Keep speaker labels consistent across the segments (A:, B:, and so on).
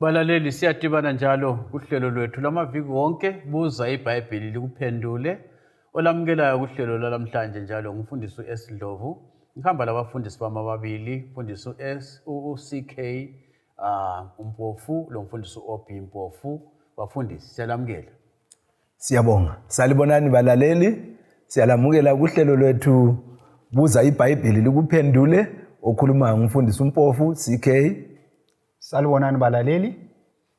A: Balaleli siyadibana njalo kuhlelo lwethu lamaviki wonke buza ibhayibhili likuphendule olamukelayo kuhlelo lalamhlanje njalo ngumfundisi uS Ndlovu ngihamba labafundisi bami ababili umfundisi uCK Mpofu lo mfundisi uOB Mpofu bafundisi siyalamukela.
B: Siyabonga. Salibonani balaleli. Siyalamukela kuhlelo lwethu buza ibhayibhili likuphendule okhuluma ngumfundisi uMpofu CK.
C: Salibonani balaleli.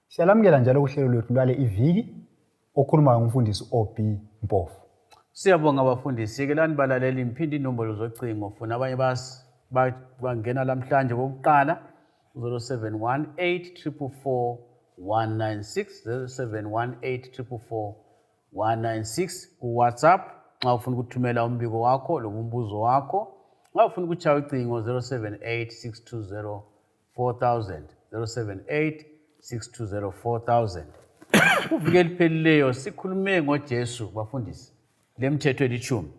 C: Siyalamukela njalo kuhlelo lwethu lwale iviki okhuluma ngumfundisi OB Mpofu.
A: Siyabonga abafundisi. Sikelani balaleli ngiphinde inombolo zocingo funa abanye bangena lamhlanje bokuqala 0718 444 196 ku WhatsApp nxa ufuna ukuthumela umbiko wakho lombuzo wakho. Nxa ufuna ukuchaya ucingo 078 620 4000 078 620 4000. Uvike eliphelileyo sikhulume ngoJesu bafundisi lemthetho elithumi.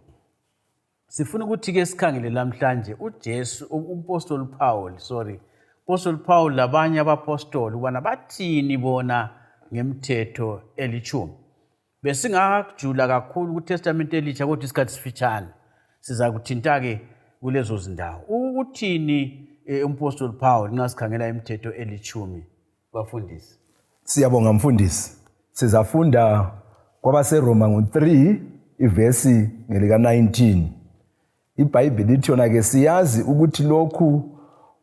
A: Sifuna ukuthi ke sikhangele lamhlanje uJesu umpostoli Paul labanye abapostoli ubana bathini bona ngemthetho elithumi. Besingajula kakhulu kuTestament elitsha kodwa isikhathi sifitshane siza kuthinta ke kulezo zindawo. Uthini umpostoli Paul nxa sikhangela imithetho elithumi bafundisi?
B: Siyabonga mfundisi. Sizafunda kwabaseRoma ngo3 ivesi ngelika 19. IBhayibheli lithona ke siyazi ukuthi lokhu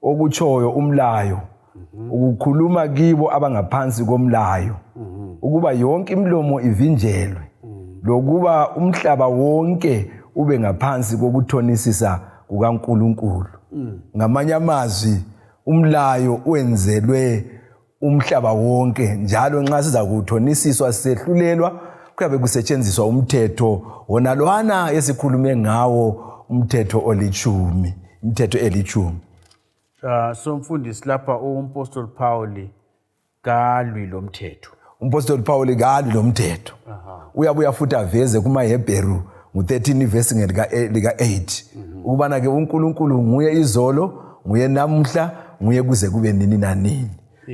B: okutshoyo umlayo ukukhuluma kibo abangaphansi komlayo ukuba yonke imilomo ivinjelwe lokuba umhlaba wonke ube ngaphansi kokuthonisisa kukaNkulunkulu. Ngamanye amazwi umlayo wenzelwe umhlaba wonke njalo nxa siza kuthonisiswa sisehlulelwa kuyabe kusetshenziswa umthetho wona lwana esikhulume ngawo umthetho olithumi umthetho elithumi.
A: So mfundisi lapha umpostoli Paul kalwi lomthetho.
B: Umpostoli Paul kalwi lomthetho. Uyabuya futhi aveze kumaHebheru ngo13 ivesi ngelika 8 ukubana ke uNkulunkulu nguye izolo nguye namuhla nguye kuze kube nini nanini.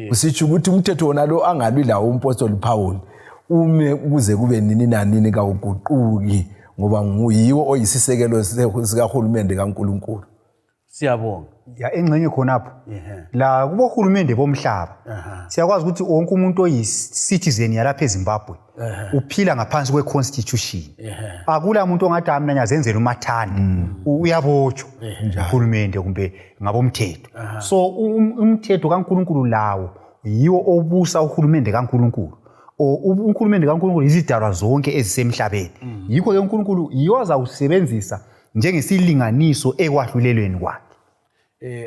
B: Kusitsho ukuthi umthetho wona lo angalwi lawo umpostoli Paul ume kuze kube nini nanini kawuguquki ngoba nguyiwo oyisisekelo sikaHulumende kaNkulunkulu.
A: Siyabonga.
C: Ya engcenye khonapho. La kubo hulumende bomhlaba. Siyakwazi ukuthi wonke umuntu oyicitizen yalapha eZimbabwe uphila ngaphansi kweconstitution. Akula umuntu ongathi amnanya zenzela umathanda. Uyabotshwa uhulumende kumbe ngabomthetho. So umthetho kaNkulunkulu lawo yiwo obusa uhulumende kaNkulunkulu. Uhulumende kaNkulunkulu izidalwa zonke ezisemhlabeni. Yikho ke uNkulunkulu yiwaza usebenzisa njengesilinganiso ekwahlulelweni kwakhe.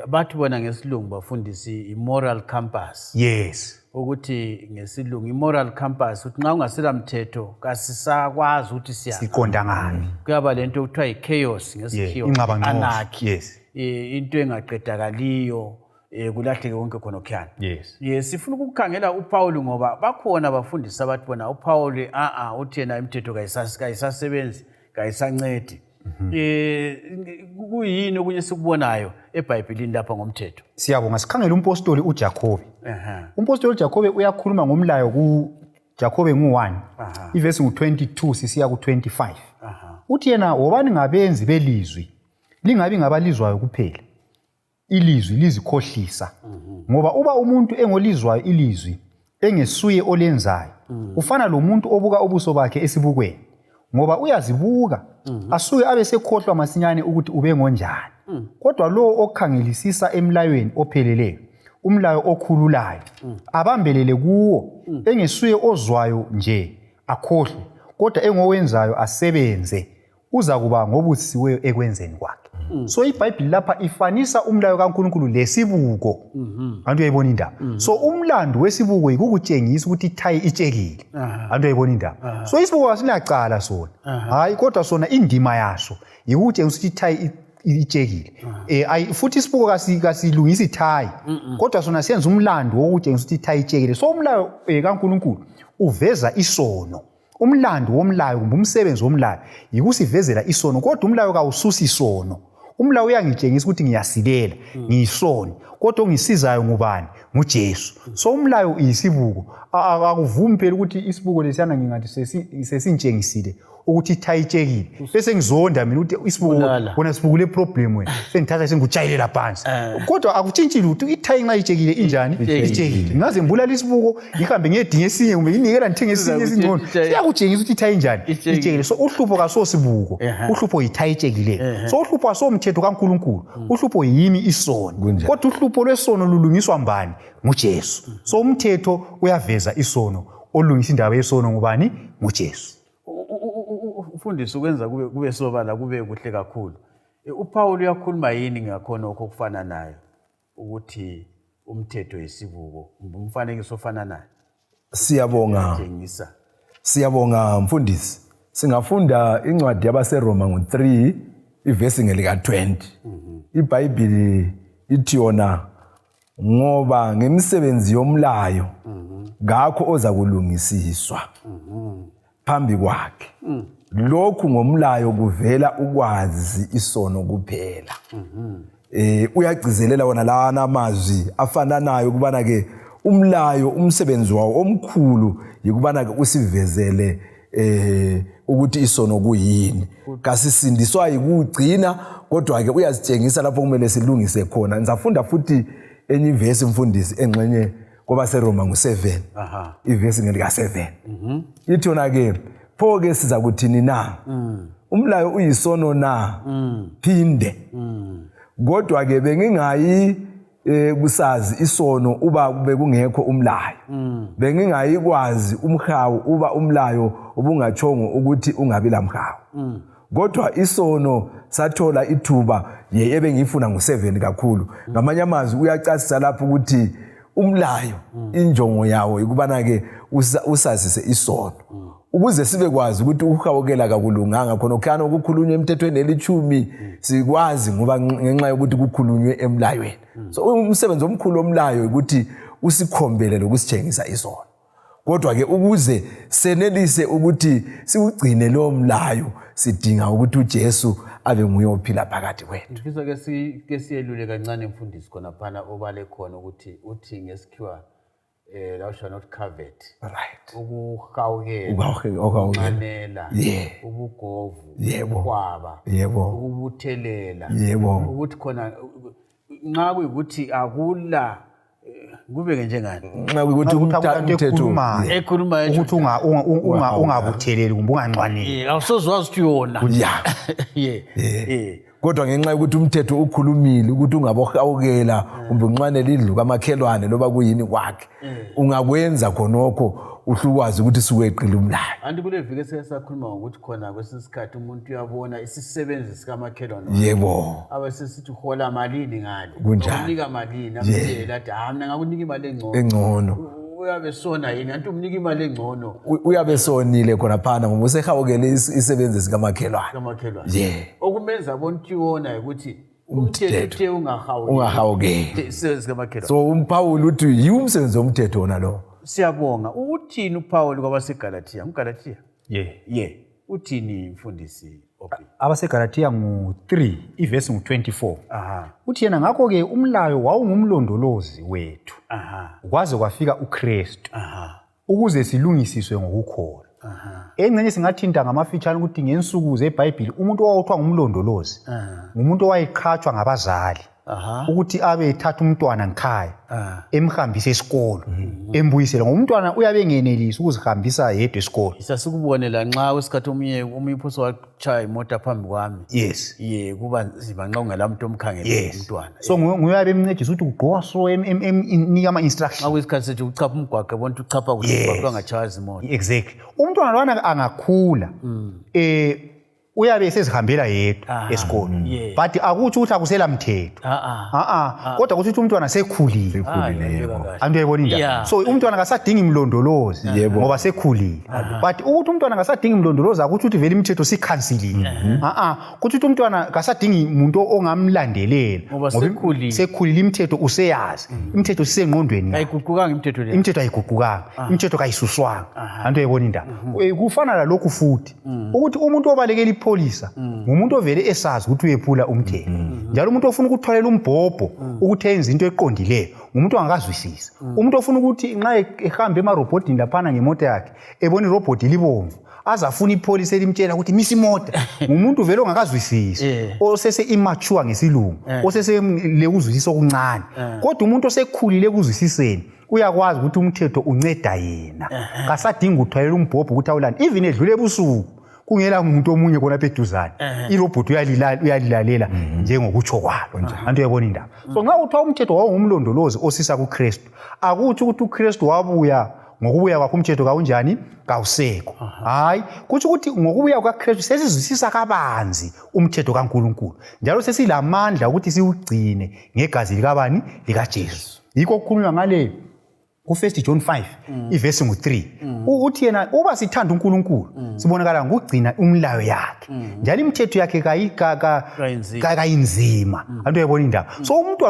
A: Bathi bona ngesilungu bafundisi i-moral compass.
C: Yes.
A: Ukuthi ngesilungu i-moral compass uthi nxa ungasela mthetho kasisakwazi ukuthi
C: siqonda ngani.
A: Kuyaba lento okuthiwa i-chaos ngesikhiwa.
C: Anarchy. Yes.
A: Into engaqedakaliyo kulahleke konke khona okhuyana.
C: Yes.
A: Sifuna ukukhangela uPaul ngoba bakhona abafundisi abathi bona uPaul uthi yena imithetho kayisasebenzi kayisancedi. Kuyini okunye sikubonayo eBhayibhelini lapha ngomthetho?
C: Siyabonga sikhangela umpostoli uJakobe. Umpostoli uJakobe uyakhuluma ngomlayo kuJakobe ngu1 ivesi ngu22 sisiya ku25. Uthi yena wobani ngabenzi belizwi lingabi ngabalizwayo kuphela ilizwi lizikhohlisa ngoba uba umuntu engolizwayo ilizwi engesuye olenzayo ufana lomuntu obuka ubuso bakhe esibukweni ngoba uyazibuka asuke abe sekhohlwa masinyane ukuthi ube ngonjani. Kodwa lo okhangelisisa emlayweni opheleleyo umlayo okhululayo abambelele kuwo engesuye ozwayo nje akhohlwe kodwa engowenzayo asebenze uza kuba ngobusisiweyo ekwenzeni kwakhe. So iBhayibheli lapha ifanisa umlayo kaNkulunkulu lesibuko. Antu uyayibona indaba. So umlando wesibuko yikukutshengisa ukuthi ithayi itshekile. Antu uyayibona indaba. So isibuko asilacala sona. Hayi kodwa sona indima yaso yikutshengisa ukuthi ithayi itshekile. Futhi isibuko kasilungisa ithayi. Kodwa sona senza umlando wokutshengisa ukuthi ithayi itshekile. So umlayo kaNkulunkulu uveza isono. Umlando womlayo kumbe umsebenzi womlayo yikusivezela isono kodwa umlayo kawususi isono. umlayo uyangitshengisa ukuthi ngiyasilela ngiyisoni kodwa ongisizayo ngubani nguJesu so umlayo uyisibuko akuvumi phela ukuthi isibuko lesiyana ngingathi sesintjengisile ukuthi ithayitshekile bese ngizonda mina ukuthi isibuko wona sibuko le problem wena sengithatha sengikutshayelela phansi kodwa akutshintshi lutho ithayi nxa itshekile injani itshekile ngaze mbulala isibuko ngihambe ngiyedinga esinye kumbe nginikela ngithenge esinye esingcono siyakutshengisa ukuthi ithayi injani itshekile so uhlupho kasosibuko uhlupho yithayi itshekile so uhlupho asomthetho kaNkulunkulu uhlupho yimi isoni kodwa uhlupho lwesono lulungiswa mbani nguJesu so umthetho uyaveza isono olungisa indaba yesono ngubani nguJesu
A: Mfundisi ukwenza kube sobala kube kuhle kakhulu. uPaul uyakhuluma yini ngakhona okufana nayo ukuthi umthetho yesibuko umfanekiso ofana nayo?
B: Siyabonga mfundisi. Singafunda incwadi yabaseRoma ngo3 ivesi ngelika 20. IBhayibheli ithi yona ngoba ngemisebenzi yomlayo ngakho oza kulungisiswa phambi kwakhe. Lokhu ngomlayo kuvela ukwazi isono kuphela. Uyagcizelela wona lana amazwi afananayo kubana ke umlayo umsebenzi wawo omkhulu yikubana ke usivezele ukuthi isono kuyini. Kasisindiswa yikugcina kodwa ke uyasitshengisa lapho kumele silungise khona. Nizafunda futhi enye ivesi mfundisi engxenye kwabaseRoma ngo7. Ivesi ngelika 7. Ithi yona ke pho ke siza kuthini na? Umlayo uyisono na? Phinde. Kodwa ke bengingayi kusazi isono uba kube kungekho umlayo. Bengingayikwazi umhawu uba umlayo ubungachongo ukuthi ungabi lamhawu. Kodwa isono sathola ithuba ebengifuna ngo7 kakhulu. Ngamanye amazwi uyacacisa lapho ukuthi umlayo injongo yawo ikubana ke usazise isono. Ukuze sibe kwazi ukuthi ukuhawukela kakulunganga khona okhana ukukhulunywa emthethweni eli10 sikwazi ngoba ngenxa yokuthi kukhulunywe emlayweni. So umsebenzi omkhulu omlayo ukuthi usikhombele lokusitshengisa isono. Kodwa ke ukuze senelise ukuthi siugcine lo mlayo sidinga ukuthi uJesu abe nguye ophila phakathi kwethu.
A: Ngifisa ke siyelule kancane mfundisi khona phana obale khona ukuthi uthi ngesikhiwa thou shall not covet.
B: Right.
A: Ukuhawukela, ukunqanela, ubugovu, ukwaba, ukubuthelela, ukuthi khona nxa kuyikuthi akula kube njengani?
B: Nxa kuyikuthi umthetho
A: ekhuluma
C: ukuthi ungabutheleli kumbe unganqwaneli.
A: Awusozwazi ukuthi yona.
B: Kodwa ngenxa yokuthi umthetho ukhulumile ukuthi ungabohawukela kumbe unqanele indlu kamakhelwane loba kuyini kwakhe. Ungakwenza khonokho uhlukwazi ukuthi siweqile umlayo.
A: Anti kule vike sesakhuluma ukuthi khona kwesisikhathi umuntu uyabona isisebenzi sikamakhelwane.
B: Yebo.
A: Abasesithi hola malini ngale.
B: Unika
A: malini amtshela athi mina ngakunika imali
B: engcono.
A: Uyabe sona yini anti umnika imali engcono.
B: Uyabe sonile khona phana ngoba usehawukele isebenzi sikamakhelwane.
A: Okumenza bonke wona ukuthi umthetho
B: ungahawukeli
A: isebenzi sikamakhelwane.
B: So uPaul uthi yiumsebenzi womthetho wona lo.
A: Siyabonga. Uthini uPaul kwabaseGalatia? UGalatia? Uthini mfundisi Opi?
C: AbaseGalatia ngo3 ivesi ngo24. Uthi yena ngakho ke umlayo wawungumlondolozi wethu. Kwaze kwafika uKristu. Ukuze silungisiswe ngokukholwa. Engcenye singathinta ngamafitshane ukuthi ngensuku zeBhayibheli umuntu owawuthwa ngumlondolozi ngumuntu owayeqhatshwa ngabazali. Ukuthi abe ethatha umntwana ngikhaya emhambisa esikolo embuyisela ngomntwana uyabe engenelisi ukuzihambisa yedwa esikolo.
A: Sasikubonela nxa wesikhathi omunye iphoso wachaya imota phambi kwami. Kuba nzima nxa ungelamuntu omkhangele umntwana.
C: So nguyabe emncedisa ukuthi ugqoka so nika ama instructions.
A: Xa kwesikhathi sethi uchapha umgwaqo bonke uchapha ukuthi angachaya izimoto.
C: Exactly. Umntwana lwana angakhula uyabe esezihambela yedwa esikolo. But akuthi ukuthi akusela mthetho. Kodwa ukuthi umntwana sekhulile. Antu uyayibona indaba. So umntwana akasadingi imlondolozi ngoba sekhulile. But ukuthi umntwana akasadingi imlondolozi akuthi ukuthi vele imithetho sikhansilile. Ukuthi umntwana akasadingi umuntu ongamlandelela
A: ngoba
C: sekhulile imithetho useyazi. Imithetho sisengqondweni.
A: Ayiguqukanga imithetho le.
C: Imithetho ayiguqukanga. Imithetho kayisuswanga. Antu uyayibona indaba. Kufana lalokhu futhi ukuthi umuntu obalekela ipholisa ngumuntu ovele esazi ukuthi uyephula umthetho njalo umuntu ofuna ukuthwalela umbhobho ukuthi enze into eqondileyo ngumuntu angakazwisisi umuntu ofuna ukuthi nxa ehamba emarobhodini laphana ngemoto yakhe ebona irobhodi libomvu azafuna ipholisa elimtshela ukuthi misa imota ngumuntu vele ongakazwisisi osese immature ngesilungu osese lekuzwisisa okuncane kodwa umuntu osekhulile ekuzwisiseni uyakwazi ukuthi umthetho unceda yena kasadinga ukuthwalela umbhobho ukuthi awulani even edlule ebusuku kungela umuntu omunye khona pheduzana irobot uyalilalela njengokutsho kwalo nje antu uyabona indaba so nxa uthiwa umthetho wawungumlondolozi osisa kuKristu akuthi ukuthi uKristu wabuya ngokubuya kwakhe umthetho kawunjani kawusekho hayi kuthi ukuthi ngokubuya kwaKristu sesizwisisa kabanzi umthetho kaNkuluNkulu njalo sesilamandla ukuthi siwugcine ngegazi likabani likaJesu yikho okukhulunywa ngale ku1 John 5 ivesi ngu3 uthi yena uba sithanda uNkulunkulu sibonakala ngokugcina umlayo yakhe njalo imithetho yakhe kayinzima antu uyabona indaba so umuntu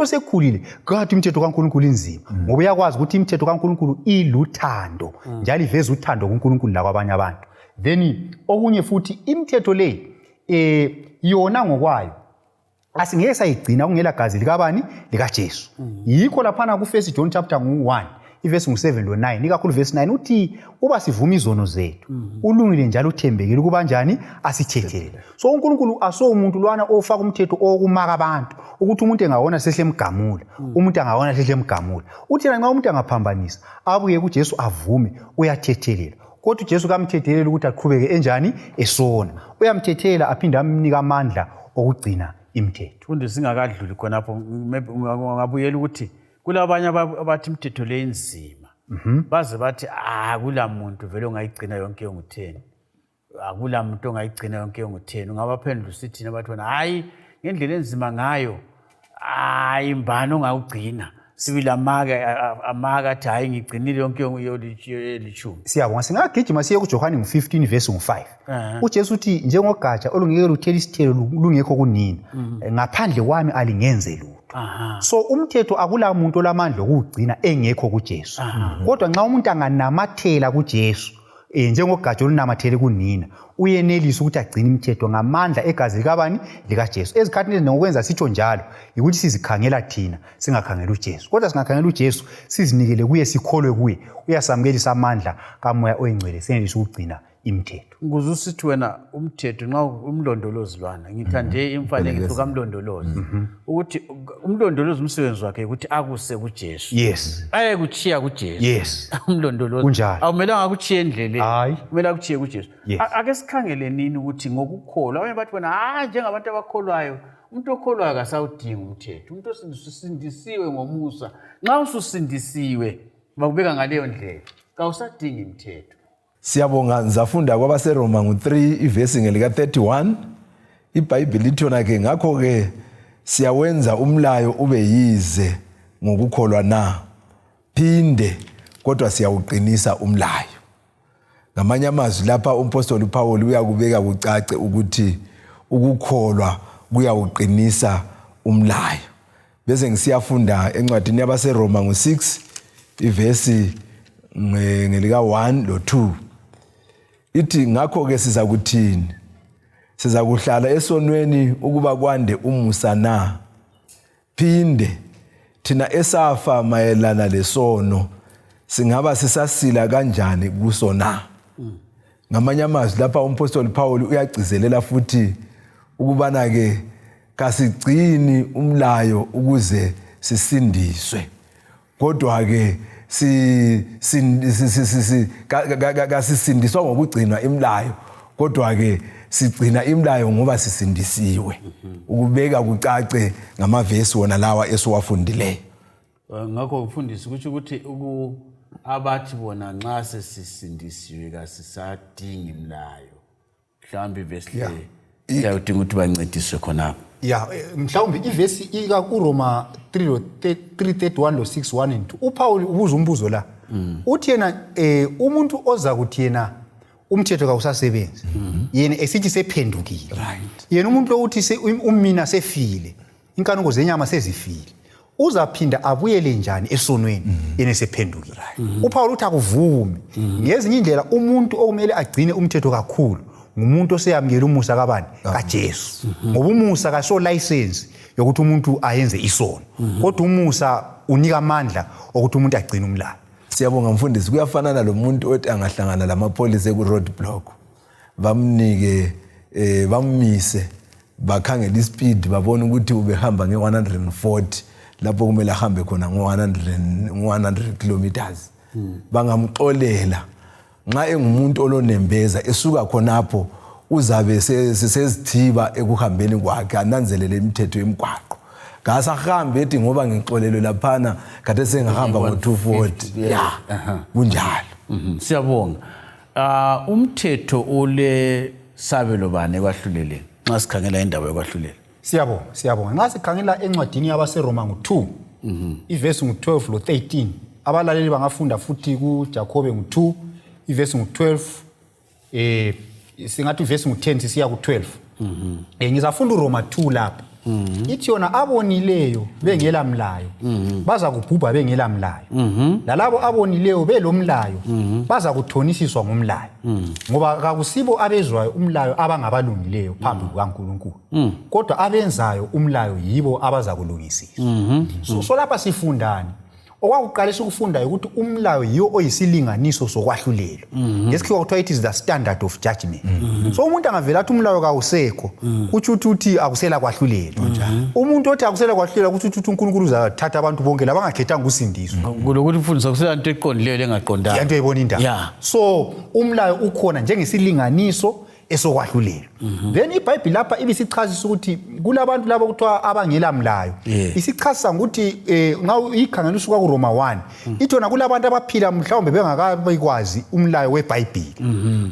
C: osekhulile kathi imithetho kaNkulunkulu inzima ngoba uyakwazi ukuthi imithetho kaNkulunkulu iluthando njalo iveza uthando kuNkulunkulu lakwabanye abantu then okunye futhi imithetho le yona ngokwayo asingeke sayigcina kungela gazi likabani likaJesu yikho laphana ku1 John chapter 1 ivesi ngu7 lo9 ikakhulu verse 9 uthi uba sivuma izono zethu ulungile njalo uthembekile kuba njani asithethelele so uNkulunkulu aso umuntu lwana ofaka umthetho okumaka abantu ukuthi umuntu engawona sehle emgamula umuntu angawona sehle emgamula uthi nxa umuntu angaphambanisa abuye kuJesu avume uyathethelela kodwa uJesu kamthethelela ukuthi aqhubeke enjani esona uyamthethelela aphinde amnika amandla okugcina imithetho
A: funde singakadluli khonapho ngabuyela ukuthi kulabanye abathi imithetho le inzima baze bathi akula muntu vele ongayigcina yonke ngo10 akula muntu ongayigcina yonke ngo10 ungabaphendula usithina bathi wena hayi ngendlela enzima ngayo hayi mbani ongawugcina sibila amaka athi hayi ngigcinile yonke yolishumi
C: siyabonga singagijima siye kuJohane 15 verse 5 uJesu uthi njengogatsha olungeke luthela isithelo lungekho kunina ngaphandle kwami alingenze lutho so umthetho akula muntu olamandla okugcina engekho kuJesu kodwa nxa umuntu anganamathela kuJesu njengogatsha olunamathele kunina uyenelisa ukuthi agcine imithetho ngamandla egazi likabani likaJesu ezikhathini ezinokwenza sitsho njalo ukuthi sizikhangela thina singakhangela uJesu kodwa singakhangela uJesu sizinikele kuye sikholwe kuye uyasamkelisa amandla kaMoya oyingcwele senelisa ukugcina imithetho
A: nguzusithi wena umthetho nxa umlondolozi lwana ngithande imfanekiso kaMlondolozi ukuthi umlondolozi umsebenzi wakhe ukuthi akuse kuJesu
C: yes
A: aye kuchiya kuJesu
C: yes
A: umlondolozi
C: kunjalo
A: awumelanga akuchiye endleleni
C: hayi
A: kumele akuchiye kuJesu ake sikhangele nini ukuthi ngokukholwa abanye bathi bona njengabantu abakholwayo umuntu okholwayo akasawudinga umthetho umuntu osindisiwe ngomusa nxa ususindisiwe bakubeka ngaleyo ndlela kawusadingi imithetho
B: Siyabonga nzafunda kwabaseRoma ngu3 ivesi ngelika 31 iBhayibheli lithona ke ngakho ke siyawenza umlayo ube yize ngokukholwa na phinde kodwa siyawuqinisa umlayo ngamanye amazwi lapha umpostoli uPaul uyakubeka kucace ukuthi ukukholwa kuyawuqinisa umlayo bese ngisiyafunda encwadini yabaseRoma ngu6 ivesi ngelika 1 lo 2 ithi ngakho ke siza kuthini siza kuhlala esonweni ukuba kwande umusa na phinde thina esafa mayelana lesono singaba sisasila kanjani kusona ngamanye amazwi lapha umpostoli Paul uyagcizelela futhi ukubana ke kasigcini umlayo ukuze sisindiswe kodwa ke kasisindiswa ngokugcina imlayo kodwa ke sigcina imlayo ngoba sisindisiwe ukubeka kucace ngamavesi wona lawa esiwafundileyo
A: ngakho ufundisi ukuthi abathi bona nxa sesisindisiwe kasisadingi imlayo mhlawumbe ivesi le iyadinga ukuthi bancediswe khona
C: mhlawumbe ivesi ika kuRoma 3:31 lo 6:1 and 2 uPaul ubuza umbuzo la uthi yena umuntu oza kuthi yena umthetho kawusasebenzi yena esithi sephendukile yena umuntu lo uthi umina sefile inkanuko zenyama sezifile uzaphinda abuyele njani esonweni yena sephendukile uPaul uthi akuvume ngezinye indlela umuntu okumele agcine umthetho kakhulu ngumuntu oseyamukela umusa kabani kaJesu ngoba umusa kaso license yokuthi umuntu ayenze isono kodwa umusa unika amandla ukuthi umuntu agcine umlayo.
B: Siyabonga mfundisi, kuyafana nalomuntu othi angahlangana lamapolice ku roadblock bamnike bamise bakhangela ispeed babona ukuthi ubehamba nge140 lapho kumele ahambe khona ngo100 kilometers bangamxolela nxa engumuntu olonembeza esuka khonapho uzabe sesizithiba ekuhambeni kwakhe ananzelele imithetho yemigwaqo ngasahambe ethi ngoba ngixolelwe laphana kade sengahamba ngo240 kunjalo.
A: Siyabonga. Umthetho ole sabelo bane kwahluleleni nxa sikhangela indaba yokwahlulela.
C: Siyabonga nxa sikhangela encwadini yabaseRoma ngo2 ivesi ngo12 lo 13 abalaleli bangafunda futhi kuJakobe ngo2 ivesi ngo12 singathi ivesi ngo10 sisiya ku12 ngizafunda uRoma 2 lapha ithi yona abonileyo bengela mlayo baza kubhubha bengela mlayo lalabo abonileyo belomlayo baza kuthonisiswa ngomlayo ngoba kakusibo abezwayo umlayo abangabalungileyo phambi kukaNkulunkulu kodwa abenzayo umlayo yibo abaza kulungisiswa. So lapha sifundani okwakuqalisa ukufunda ukuthi umlayo yiwo oyisilinganiso sokwahlulelwa ngesikhiwa kuthiwa it is the standard of judgment. So umuntu angavela athi umlayo kawusekho kuthi uthi akusela kwahlulelwa umuntu othi akusela kwahlulelwa kuthi uNkulunkulu uzathatha abantu bonke labangakhethanga usindiswa
A: kulokuthi mfundisi akusela into eqondileyo engaqondanga
C: into eyibona indaba. So umlayo ukhona njengesilinganiso esokwahlulela. Then iBhayibheli lapha ibisichazisa ukuthi kulabantu labo kuthiwa abangela mlayo. Isichazisa ukuthi nxa ikhangela usuka kuRoma 1 ithona kulabantu abaphila mhlawumbe bengakabikwazi umlayo weBhayibheli.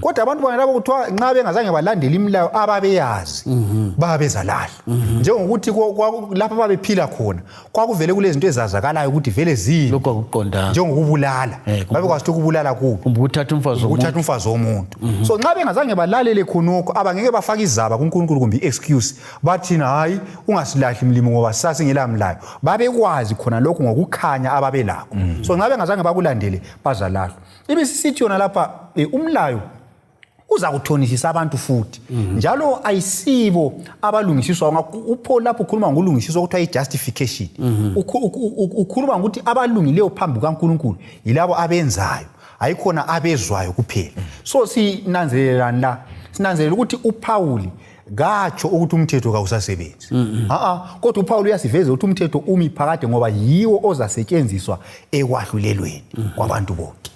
C: Kodwa abantu bangalabo kuthiwa nxa bengazange balandela imilayo ababeyazi babezalahlwa. Njengokuthi lapha babephila khona kwakuvele kulezinto ezazakalayo ukuthi vele zini
A: lokho akuqondanga
C: njengokubulala babekwazi ukubulala kubo
A: ukuthatha
C: umfazi womuntu. So nxa bengazange balalele khonoko abangeke bafaka izaba kuNkulunkulu kumbe excuse bathina hayi ungasilahli imlimo ngoba sasingela mlayo babekwazi khona lokho ngokukhanya ababelakho. So nxa bengazange bakulandele bazalahlwa. Ibisithi yona lapha umlayo uza kuthonisisa abantu futhi njalo ayisibo abalungisiswa uPaul lapho ukhuluma ngolungisiswa okuthiwa ijustification ukhuluma ukuthi abalungileyo phambi kukaNkulunkulu yilabo abenzayo ayikhona abezwayo kuphela. So sinanzelela ukuthi uPaul gatsho ukuthi umthetho kawusasebenzi kodwa uPaul uyasiveza ukuthi umthetho umi phakade ngoba yiwo ozasetshenziswa ekwahlulelweni kwabantu bonke.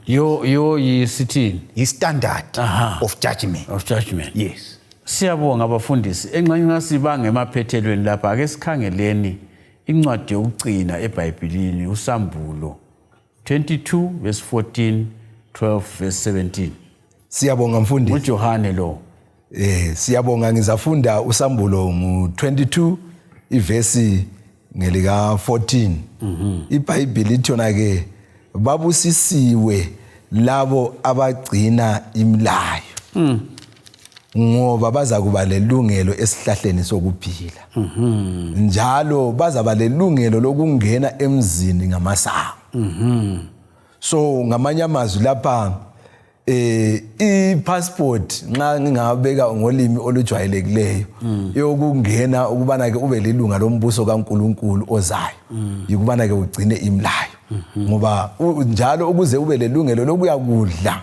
A: Yo yisithini
C: standard of judgment. Yes.
A: Siyabonga abafundisi engxenye ngasibanga emaphethelweni lapha ake sikhangeleni incwadi yokugcina eBhayibhelini uSambulo 22 verse 14 12 verse 17.
B: Siyabonga mfundisi.
A: uJohane lo.
B: Siyabonga ngizafunda uSambulo mu22 ivesi ngelika 14. iBhayibheli ithona ke babusisiwe labo abagcina imlayo ngoba baza kuba lelungelo esihlahleni sokuphila njalo bazaba lelungelo lokungena emzini ngamasango. So ngamanye amazwi lapha i-passport nxa ngingabeka ngolimi olujwayelekileyo yokungena ukubana ke ube lilunga lombuso kaNkulunkulu ozayo yikubana ke ugcine imlayo ngoba njalo ukuze ube lelungelo lokuya kudla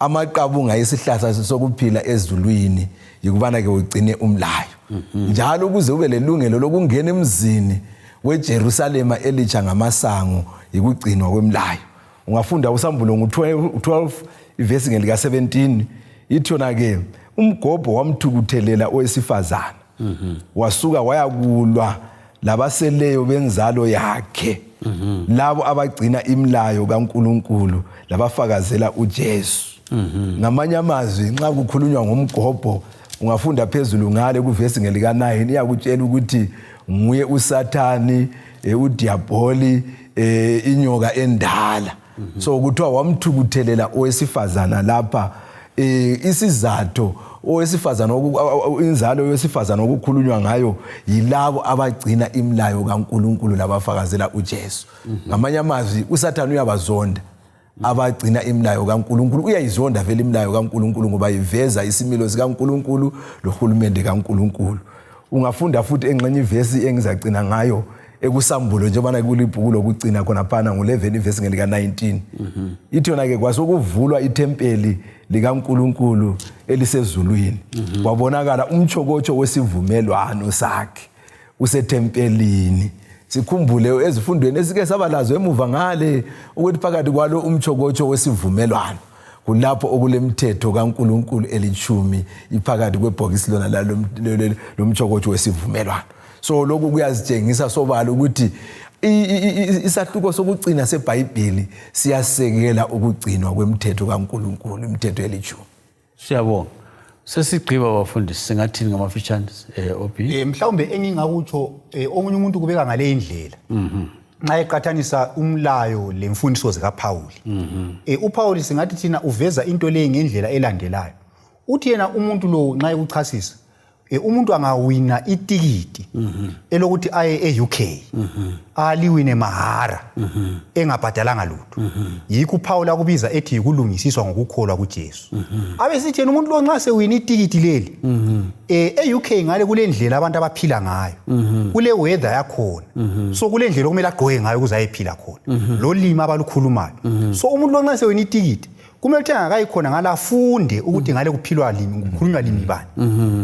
B: amaqabunga esihlahla sokuphila ezulwini yikubana ke ugcine umlayo njalo ukuze ube lelungelo lokungena emzini weJerusalema elitsha ngamasango yikugcinwa kwemlayo. Ungafunda uSambulo ngo12 ivesi ngelika 17 ithona ke umgobho wamthukuthelela owesifazana wasuka wayakulwa labaseleyo benzalo yakhe labo abagcina imlayo kaNkulunkulu labafakazela uJesu. Ngamanye amazwi nxa kukhulunywa ngomgobho ungafunda phezulu ngale kuvesi ngelika 9 iyakutshela ukuthi nguye uSathani uDiaboli inyoka endala. So kuthiwa wamthukuthelela owesifazana lapha isizathu owesifazana inzalo yowesifazana okukhulunywa ngayo yilabo abagcina imlayo kaNkulunkulu labafakazela uJesu. Ngamanye amazwi uSathani uyabazonda abagcina imilayo kaNkuluNkulu. Uyayizonda vele imilayo kaNkuluNkulu ngoba iveza isimilo sikaNkuluNkulu lohulumende kaNkuluNkulu. Ungafunda futhi engxenye ivesi engizacina ngayo ekusambulo njengoba kulibhuku lokugcina khona phana ngo11 ivesi ngelika 19. Ithi yona ke kwasokuvulwa itempeli likaNkuluNkulu elisezulwini. Kwabonakala umchokocho wesivumelwano sakhe usetempelini. Sikhumbule ezifundweni esike sabalazo emuva ngale ukuthi phakathi kwalo umchokocho wesivumelwano kulapho okulemthetho kaNkuluNkulu elithumi iphakathi kwebhokisi lona lomchokocho wesivumelwano. So lokhu kuyasitshengisa sobala ukuthi isahluko sokugcina seBhayibheli siyasekela ukugcinwa kwemthetho kaNkuluNkulu, imithetho elithumi.
A: Siyabonga. Sesigqiba bafundisi singathini ngamafitshane OP?
C: Mhlawumbe engingakutsho omunye umuntu kubeka ngale indlela. Nxa eqathanisa umlayo lemfundiso zikaPauli. uPauli singathi thina uveza into le ngendlela elandelayo. Uthi yena umuntu lo nxa ekuchasisa umuntu angawina itikiti elokuthi aye eUK aliwine mahara engabhadalanga lutho. Yikho uPaul akubiza ethi ukulungisiswa ngokukholwa kuJesu. Abe sithi yena umuntu lo nxa sewina itikiti leli eUK ngale kule ndlela abantu abaphila ngayo. Kule weather yakhona. So kule ndlela okumele agqoke ngayo ukuze ayephila khona. Lo lima abalukhulumayo. So umuntu lo nxa sewina itikiti kumele ukuthi angakayikhona ngalafunde ukuthi ngale kuphilwa limi, kukhulunywa limi bani,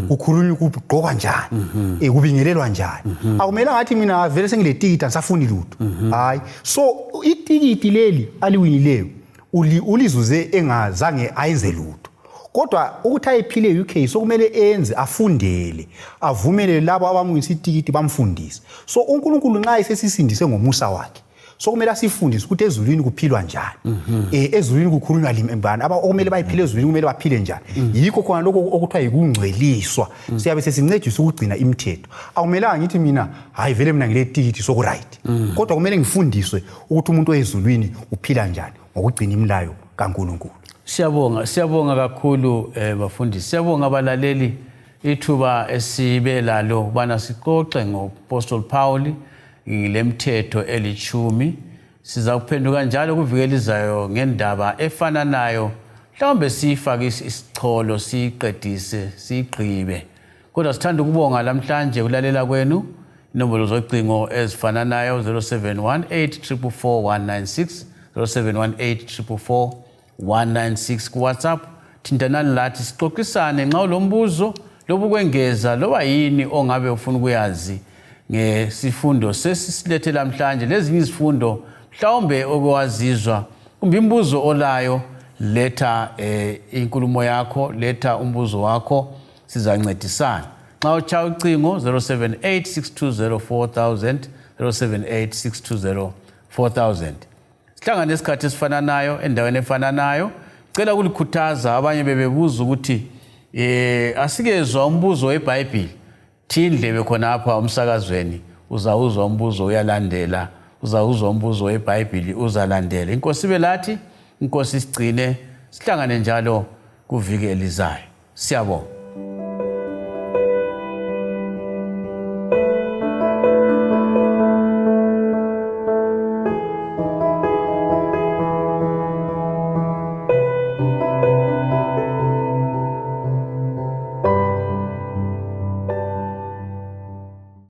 C: kukhulunywa kugqokwa njani, kubingelelwa njani. Akumele ngathi mina vele sengile tikiti angisafuni lutho. Hayi. So itikiti leli aliwinileyo ulizuze engazange ayenze lutho. Kodwa ukuthi ayephile eUK sokumele enze afundele, avumele labo abamungisa itikiti bamfundise. So uNkulunkulu nxa esesisindise ngomusa wakhe so kumele asifundise ukuthi ezulwini kuphilwa njani. Ezulwini kukhulunywa limi bani, okumele bayiphile ezulwini kumele baphile njani. Yikho khona lokho okuthiwa yikungcweliswa. Siyabe sesincedisa ukugcina imithetho. Akumelanga ngithi mina hayi vele mina ngile tikiti so right. Kodwa kumele ngifundiswe ukuthi umuntu oyezulwini uphila njani ngokugcina imilayo kaNkuluNkulu.
A: Siyabonga kakhulu bafundisi. Siyabonga abalaleli ithuba esibelalo ubana sixoxe ngoApostle Paul ngilemthetho elithumi. Siza kuphenduka njalo kuvikelizayo ngendaba efana nayo. Mhlawumbe sifake isicholo siqedise sigqibe. Kodwa sithanda ukubonga namhlanje kulalela kwenu. Inombolo zocingo ezifana nayo 0718444196 0718444196 ku WhatsApp. Thintanani lathi sixoxisane nxa ulombuzo lobukwengeza loba yini ongabe ufuna ukuyazi ngesifundo sesisilethela namhlanje lezinye izifundo mhlawumbe okwazizwa kumbe imbuzo olayo letha inkulumo yakho, letha umbuzo wakho, sizancedisana. Nxa ucha ucingo 0786204000 0786204000. Sihlangane isikhathi esifana nayo endaweni efana nayo. Cela ukulikhuthaza abanye bebebuza ukuthi asikezwa umbuzo weBhayibheli. Thindlebe khona apha umsakazweni uzawuzwa umbuzo uyalandela, uzawuzwa umbuzo weBhayibheli uzalandela. Inkosi belathi, inkosi sigcine, sihlangane njalo kuviki elizayo. Siyabonga.